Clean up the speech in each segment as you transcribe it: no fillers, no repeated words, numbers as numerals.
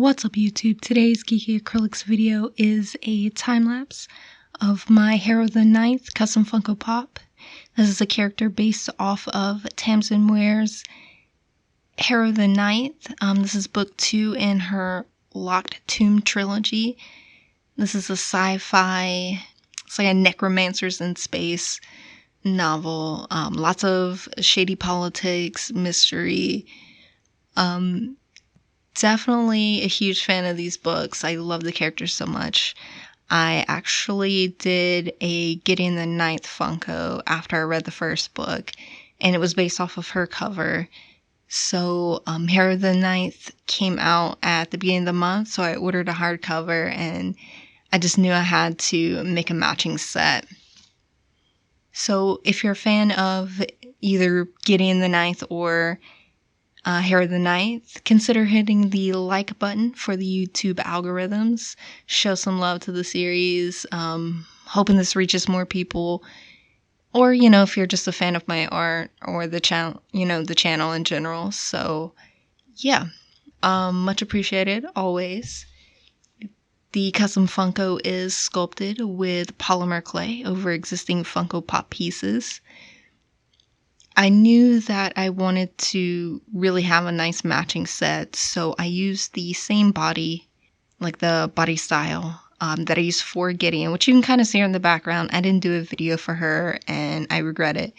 What's up YouTube? Today's Geeky Acrylics video is a time-lapse of my Harrow the Ninth custom Funko Pop. This is a character based off of Tamsyn Muir's Harrow the Ninth. This is book 2 in her Locked Tomb trilogy. This is a sci-fi, it's like a necromancers in space novel. Lots of shady politics, mystery. Definitely a huge fan of these books. I love the characters so much. I actually did a Gideon the Ninth Funko after I read the first book, and it was based off of her cover. So Harrow the Ninth came out at the beginning of the month, so I ordered a hardcover, and I just knew I had to make a matching set. So if you're a fan of either Gideon the Ninth or Harrow the Ninth, consider hitting the like button for the YouTube algorithms. Show some love to the series. Hoping this reaches more people. Or, if you're just a fan of my art or the channel, the channel in general. So, yeah. Much appreciated, always. The custom Funko is sculpted with polymer clay over existing Funko Pop pieces. I knew that I wanted to really have a nice matching set, so I used the same body, like the body style, that I used for Gideon, which you can kind of see her in the background. I didn't do a video for her, and I regret it.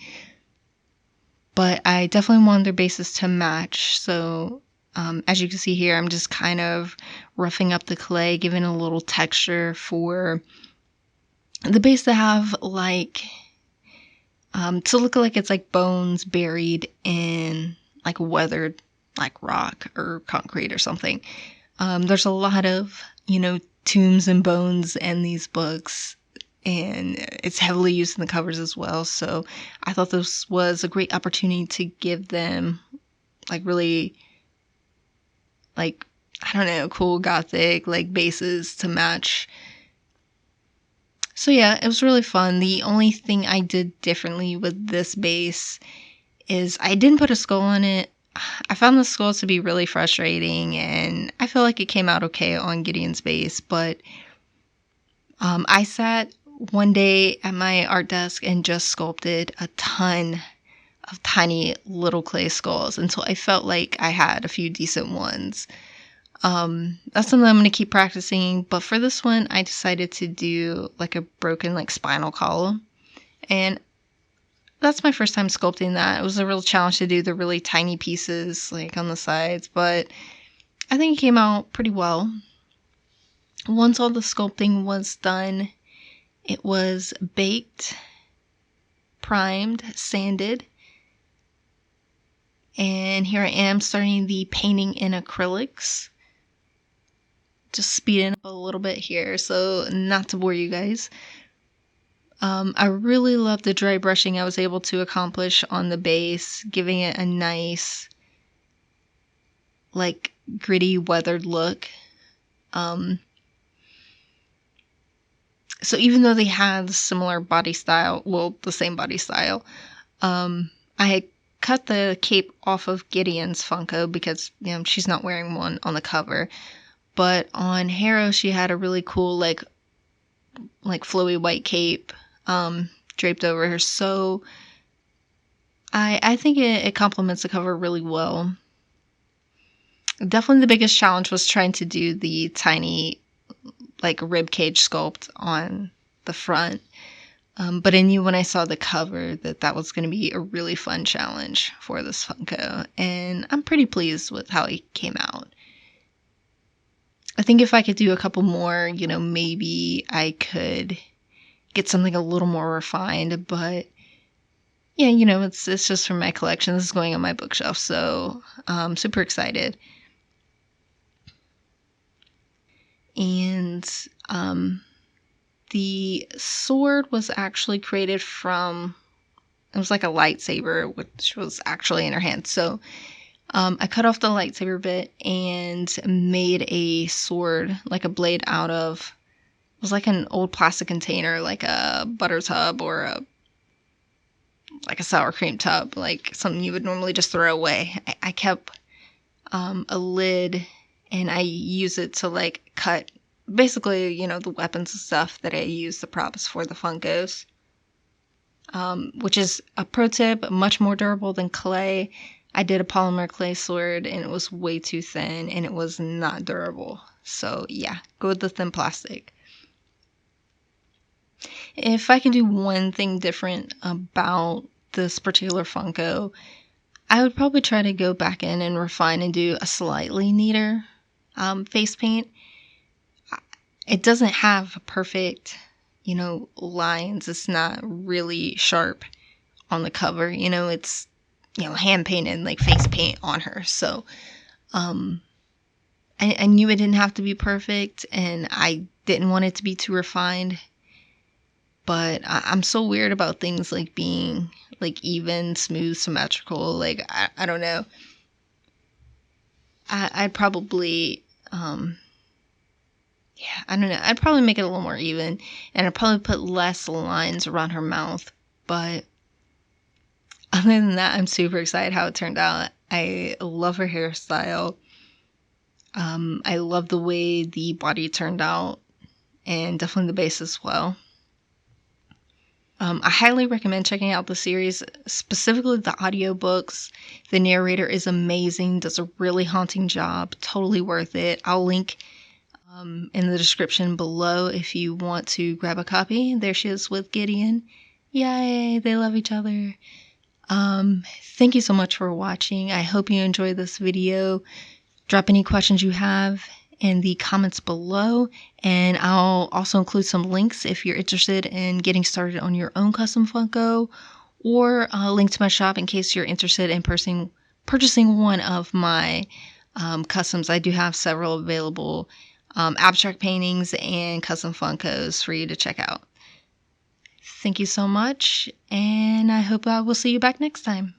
But I definitely wanted their bases to match, so as you can see here, I'm just kind of roughing up the clay, giving a little texture for the base to have, to look like it's like bones buried in like weathered like rock or concrete or something. There's a lot of, tombs and bones in these books, and it's heavily used in the covers as well. So I thought this was a great opportunity to give them really cool gothic bases to match. So yeah, it was really fun. The only thing I did differently with this base is I didn't put a skull on it. I found the skull to be really frustrating, and I feel like it came out okay on Gideon's base, but I sat one day at my art desk and just sculpted a ton of tiny little clay skulls until I felt like I had a few decent ones. That's something I'm going to keep practicing, but for this one, I decided to do a broken spinal column, and that's my first time sculpting that. It was a real challenge to do the really tiny pieces on the sides, but I think it came out pretty well. Once all the sculpting was done, it was baked, primed, sanded, and here I am starting the painting in acrylics. Just speeding up a little bit here, so not to bore you guys. I really love the dry brushing I was able to accomplish on the base, giving it a nice, gritty, weathered look. So even though they had similar body style, the same body style, I had cut the cape off of Gideon's Funko because, she's not wearing one on the cover. But on Harrow, she had a really cool, flowy white cape draped over her. So I think it complements the cover really well. Definitely the biggest challenge was trying to do the tiny, rib cage sculpt on the front. But I knew when I saw the cover that was going to be a really fun challenge for this Funko. And I'm pretty pleased with how it came out. I think if I could do a couple more, maybe I could get something a little more refined, but yeah, it's just for my collection. This is going on my bookshelf, so I'm super excited. And the sword was actually created from, it was like a lightsaber, which was actually in her hand. So I cut off the lightsaber bit and made a sword, a blade out of, it was an old plastic container, like a butter tub or a sour cream tub, something you would normally just throw away. I kept a lid and I use it to like cut basically, you know, the weapons and stuff that I use the props for the Funkos. Which is a pro tip, much more durable than clay. I did a polymer clay sword and it was way too thin and it was not durable. So yeah, go with the thin plastic. If I can do one thing different about this particular Funko, I would probably try to go back in and refine and do a slightly neater face paint. It doesn't have perfect, you know, lines. It's not really sharp on the cover. You know, it's, you know, hand painted, like face paint on her. So, I knew it didn't have to be perfect and I didn't want it to be too refined. But I'm so weird about things like being like even, smooth, symmetrical. Like, I don't know. I'd probably, yeah, I don't know. I'd probably make it a little more even, and I'd probably put less lines around her mouth. But other than that, I'm super excited how it turned out. I love her hairstyle. I love the way the body turned out, and definitely the base as well. I highly recommend checking out the series, specifically the audiobooks. The narrator is amazing, does a really haunting job, totally worth it. I'll link in the description below if you want to grab a copy. There she is with Gideon. Yay, they love each other. Thank you so much for watching. I hope you enjoyed this video. Drop any questions you have in the comments below, and I'll also include some links if you're interested in getting started on your own custom Funko, or a link to my shop in case you're interested in purchasing one of my customs. I do have several available abstract paintings and custom Funkos for you to check out. Thank you so much, and I hope I will see you back next time.